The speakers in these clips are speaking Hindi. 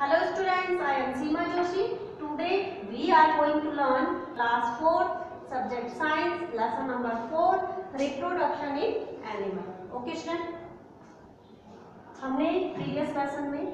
Hello students, I am Seema Joshi. Today we are going to learn class 4 subject science lesson number 4 reproduction in animal. Okay student, हमने प्रीवियस लेसन में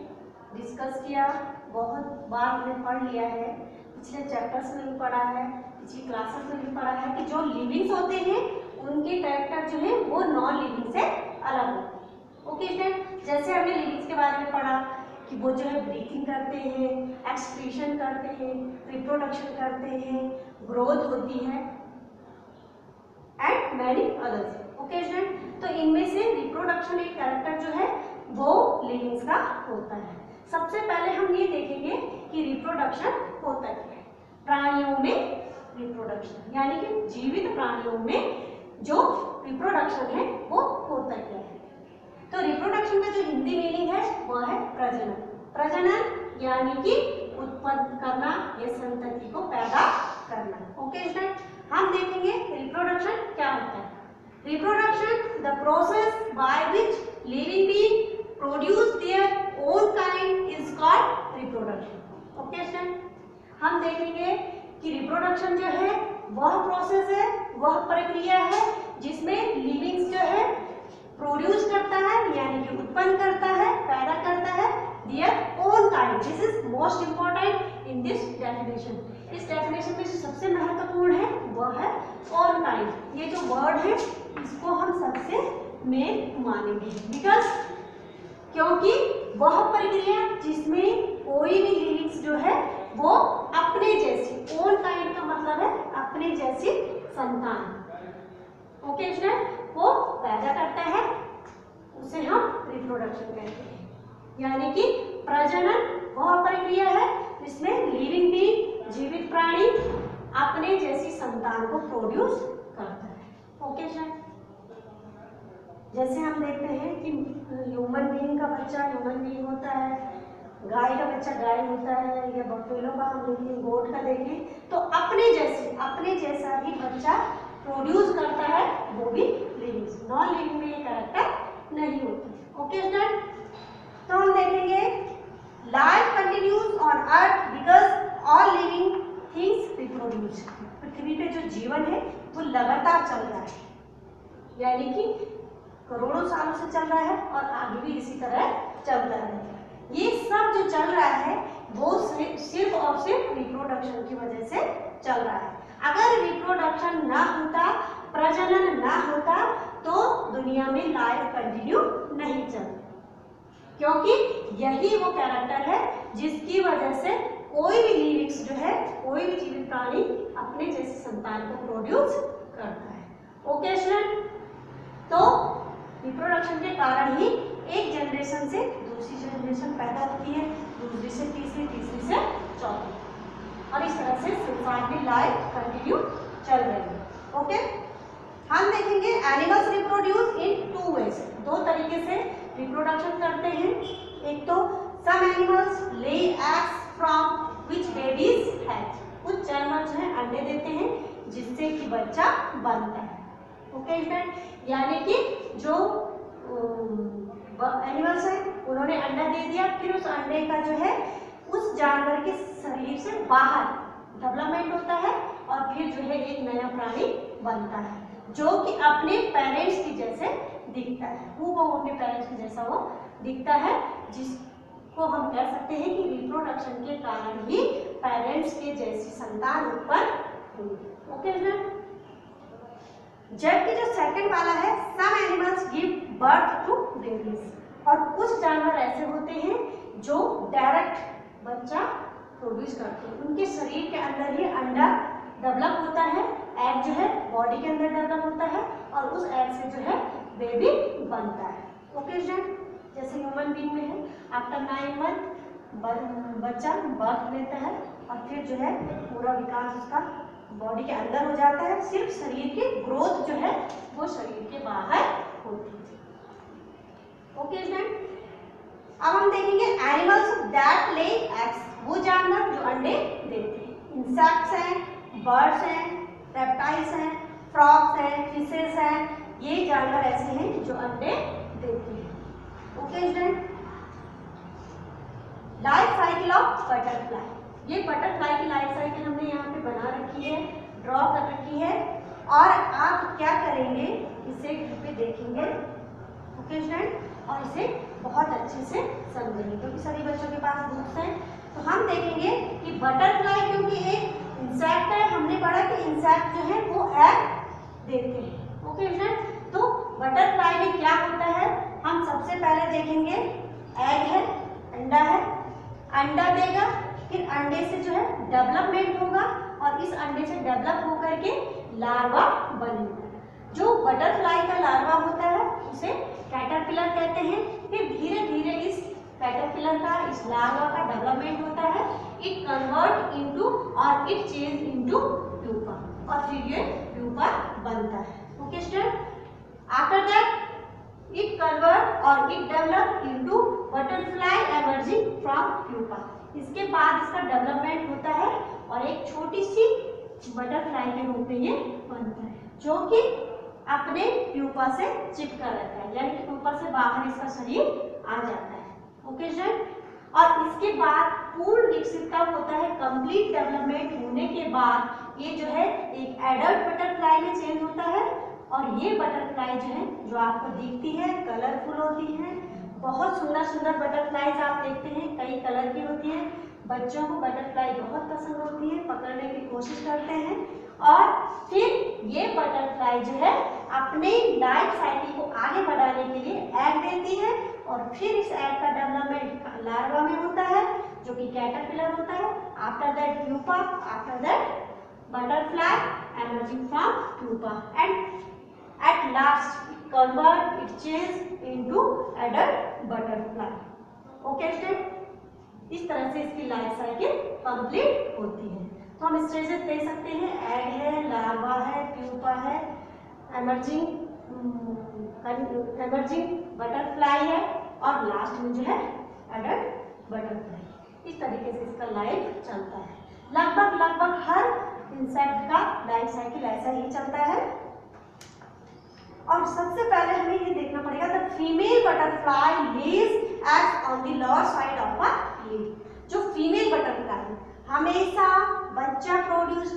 डिस्कस किया, बहुत बार हमने पढ़ लिया है, पिछले चैप्टर्स में भी पढ़ा है, पिछली क्लासेस में भी पढ़ा है कि जो लिविंग्स होते हैं उनके कैरेक्टर जो है वो नॉन लिविंग से अलग होते हैं। ओके स्टूडेंट, जैसे हमने लिविंग्स के बारे में पढ़ा कि वो जो है ब्रीथिंग करते हैं, एक्सक्रीशन करते हैं, रिप्रोडक्शन करते हैं, ग्रोथ होती है and many others. Okay student, तो इनमें से रिप्रोडक्शन एक कैरेक्टर जो है वो लिविंग्स का होता है। सबसे पहले हम ये देखेंगे कि रिप्रोडक्शन होता क्या है। प्राणियों में रिप्रोडक्शन यानी कि जीवित प्राणियों में जो रिप्रोडक्शन है वो होता क्या है। तो रिप्रोडक्शन का जो हिंदी मीनिंग है वह है प्रजनन। प्रजनन यानी कि उत्पन्न करना या संतति को पैदा करना। ओके स्टूडेंट, हम देखेंगे रिप्रोडक्शन क्या होता है। Reproduction the process by which living being produce their own kind is called reproduction. Okay student, हम देखेंगे कि रिप्रोडक्शन जो है वह प्रोसेस है, वह प्रक्रिया है जिसमें लिविंग्स जो है प्रोड्यूस करता है यानी कि उत्पन्न करता है, पैदा करता है their own kind. This is most important in this definition. इस डेफिनेशन में जो सबसे महत्वपूर्ण है वह है ओन काइंड। ये जो वर्ड है इसको हम सबसे मेन मानेंगे बिकॉज क्योंकि वह प्रक्रिया जिसमें कोई भी लिविंग्स जो है वो अपने जैसी, ओन काइंड का मतलब है अपने जैसी संतान, ओके स्टूडेंट, वो पैदा करता है, उसे हम रिप्रोडक्शन कहते हैं। यानी कि प्रजनन वह प्रक्रिया है जिसमें लिविंग बीइंग, जीवित प्राणी अपने जैसी संतान को प्रोड्यूस करता है। ओके स्टूडेंट, जैसे हम देखते हैं कि ह्यूमन बीइंग का बच्चा ह्यूमन बीइंग होता है, गाय का बच्चा गाय होता है, या बफेलो का हम देखें, गोट का देखें, तो अपने जैसा ही बच्चा प्रोड्यूस करता है, वो भी लिविंग्स। नॉन लिविंग में ये कैरेक्टर नहीं होती। ओके स्टूडेंट, तो हम देखेंगे life continues on earth because all living things reproduce. पृथ्वी पे जो जीवन है वो लगातार चल रहा है, यानी कि करोड़ों सालों से चल रहा है और आगे भी इसी तरह चलता रहेगा। ये सब जो चल रहा है वो सिर्फ और सिर्फ रिप्रोडक्शन की वजह से चल रहा है। अगर रिप्रोडक्शन ना होता, प्रजनन ना होता, तो दुनिया में लाइफ कंटिन्यू नहीं चलती, क्योंकि यही वो कैरेक्टर है जिसकी वजह से कोई भी लिविंग्स जो है, कोई भी जीवित प्राणी अपने जैसी संतान को प्रोड्यूस करता है। ओके स्टूडेंट, तो रिप्रोडक्शन के कारण ही एक जनरेशन से दूसरी जनरेशन पैदा होती है, दूसरी से तीसरी, तीसरी से चौथी, और इस तरह से संसार में लाइफ कंटिन्यू चल रही है। ओके, हम देखेंगे animals reproduce in two ways. दो तरीके से रिप्रोडक्शन करते हैं। एक तो some animals lay eggs from which babies hatch. कुछ जानवर जो है अंडे देते हैं जिससे कि बच्चा बनता है। ओके स्टूडेंट, यानी कि जो एनिमल्स हैं उन्होंने अंडा दे दिया, फिर उस अंडे का जो है उस जानवर के शरीर से बाहर डेवलपमेंट होता है और फिर जो है एक नया प्राणी बनता है जो कि अपने पेरेंट्स की जैसे दिखता है। वो अपने पेरेंट्स की जैसा वो दिखता है, जिसको हम कह सकते हैं कि रिप्रोडक्शन के कारण ही पेरेंट्स के जैसी संतान उत्पन्न हुई। ओके स्टूडेंट, जबकि जो सेकंड वाला है some animals give birth to babies, और कुछ जानवर ऐसे होते हैं जो डायरेक्ट बच्चा प्रोड्यूस करते हैं। उनके शरीर के अंदर ही अंडा डेवलप होता है, एग जो है बॉडी के अंदर डेवलप होता है और उस एग से जो है बेबी बनता है। ओके स्टूडेंट, जैसे ह्यूमन बीइंग में है आफ्टर 9 मंथ बच्चा बर्थ लेता है और फिर जो है पूरा विकास उसका बॉडी के अंदर हो जाता है, सिर्फ शरीर की ग्रोथ जो है वो शरीर के बाहर होती है। ओके स्टूडेंट, अब हम देखेंगे एनिमल्स दैट ले एग्स, वो जानवर जो अंडे देते हैं। इंसेक्ट्स हैं, बर्ड्स हैं, रेप्टाइल्स हैं, फ्रॉग्स हैं, फिशेस हैं, ये जानवर ऐसे हैं जो अंडे देते हैं। Okay student, life cycle butterfly. ये बटरफ्लाई की लाइफ साइकिल हमने यहाँ पे बना रखी है, ड्रॉ कर रखी है, और आप क्या करेंगे, इसे घर पे देखेंगे, ओके स्टूडेंट, और इसे बहुत अच्छे से समझेंगे, क्योंकि सभी बच्चों के पास बुक्स हैं। तो हम देखेंगे कि बटरफ्लाई क्योंकि एक इंसेक्ट है, हमने पढ़ा कि इंसेक्ट जो है वो एग देते हैं, ओके स्टूडेंट। तो बटरफ्लाई में क्या होता है, हम सबसे पहले देखेंगे एग है, अंडा है, अंडा देगा, फिर अंडे से जो है डेवलपमेंट होगा, और इस अंडे से डेवलप होकर के लार्वा बनेगा। जो बटरफ्लाई का लार्वा होता है उसे कैटरपिलर कहते हैं। फिर धीरे धीरे इस कैटरपिलर का, इस लार्वा का डेवलपमेंट होता है, इट कन्वर्ट इनटू और इट चेंज इनटू प्यूपा, और फिर ये प्यूपा बनता है, okay student. After that it convert और it develop into butterfly emerging from pupa. इसके बाद इसका डेवलपमेंट होता है और एक छोटी सी बटरफ्लाई के रूप में ये बनता है, जो कि अपने प्यूपा से चिपका रहता है, यानी कि प्यूपा से बाहर इसका शरीर आ जाता है, ओके स्टूडेंट। और इसके बाद पूर्ण विकसित कब होता है, कंप्लीट डेवलपमेंट होने के बाद ये जो है एक एडल्ट बटरफ्लाई में चेंज होता है। और ये बटरफ्लाई जो है, जो आपको दिखती है, कलरफुल होती है, बहुत सुंदर सुंदर बटरफ्लाईज आप देखते हैं, कई कलर की होती है। बच्चों को बटरफ्लाई बहुत पसंद होती है, पकड़ने की कोशिश करते हैं, और फिर ये बटरफ्लाई जो है अपने लाइफ साइकिल को आगे बढ़ाने के लिए एग देती है, और फिर इस एग का डेवलपमेंट लार्वा में होता है, जो कि कैटरपिलर होता है। After that pupa, after that butterfly emerging from pupa, and at last it convert, it change into adult butterfly, okay student. इस तरह से इसकी लाइफ साइकिल कंप्लीट होती है। तो हम स्टेजेस दे सकते हैं, एग है, लार्वा है, प्यूपा है, एमर्जिंग बटरफ्लाई है, और लास्ट में जो है एडल्ट बटरफ्लाई। इस तरीके से इसका लाइफ चलता है। लगभग हर इंसेक्ट का लाइफ साइकिल ऐसा ही चलता है। और सबसे पहले हमें ये देखना पड़ेगा, the female butterfly Lay's eggs on the lower side of a leaf. जो फीमेल बटरफ्लाई हमेशा बच्चा प्रोड्यूस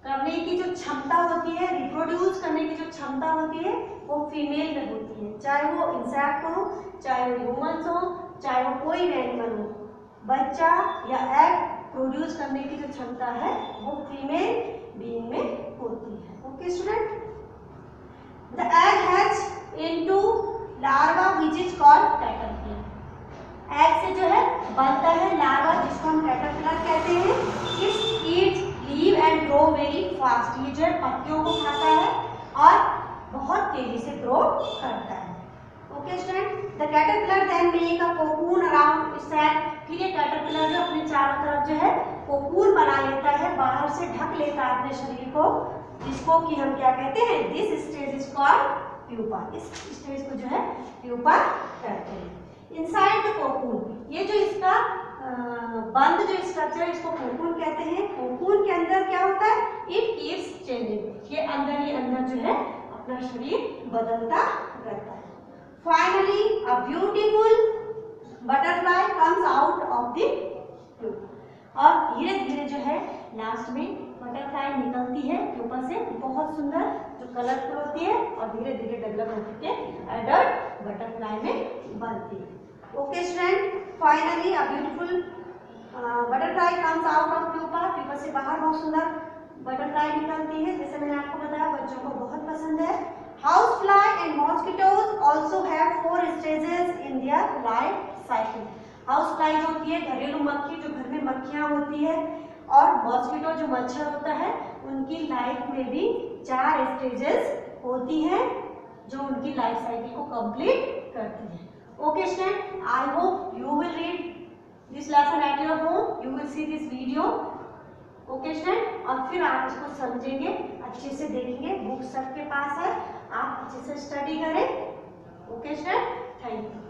करने की जो क्षमता होती है, रिप्रोड्यूस करने की जो क्षमता होती है, वो फीमेल में होती है। चाहे वो इंसेक्ट हो, चाहे वो ह्यूमंस हो, चाहे वो कोई भी एनिमल हो, बच्चा या एग प्रोड्यूस करने की जो क्षमता है वो फीमेल बीइंग में होती है, okay student. The egg hatch into larva which is called caterpillar. Egg से जो है बनता है लार्वा, जिसको हम कैटरपिलर कहते हैं। It eats leaf and grow very fast. ये जो है पत्तियों को खाता है और बहुत तेजी से ग्रो करता है, okay student. The caterpillar then make a cocoon around its egg. फिर ये कैटरपिलर जो अपने चारों तरफ जो है कोकून बना लेता है, बाहर से ढक लेता है अपने शरीर को, जिसको कि हम क्या कहते हैं, this stage is called pupa. इस स्टेज को जो है प्यूपा कहते हैं। इनसाइड द कोकून, ये जो इसका बंद जो स्ट्रक्चर है, इसको कोकून कहते हैं। कोकून के अंदर क्या होता है, इट कीप्स चेंजिंग, ये अंदर जो है अपना शरीर बदलता रहता है। Finally a beautiful butterfly comes out of the pupa, और धीरे धीरे जो है लास्ट में बटरफ्लाई निकलती है प्यूपा से, बहुत सुंदर, जो कलरफुल होती है, और धीरे धीरे डेवलप होती है एडल्ट बटरफ्लाई में बनती है, okay student. Finally a beautiful butterfly comes out of pupa. Pupa से बाहर बहुत सुंदर बटरफ्लाई निकलती है, जैसे मैंने आपको बताया, बच्चों को बहुत पसंद है। House fly and mosquitoes also have 4 stages in their life cycle. House fly जो होती है घरेलू मक्खी, जो घर में मक्खियाँ होती है, और मॉस्किटो जो मच्छर होता है, उनकी लाइफ में भी 4 स्टेजेस होती है, जो उनकी लाइफ साइकिल को कंप्लीट करती है, okay student. I hope you will read this lesson at your home, you will see this video, okay student. और फिर आप इसको समझेंगे, अच्छे से देखेंगे, बुक सबके पास है, आप अच्छे से स्टडी करें, ओके स्टूडेंट। Thank you.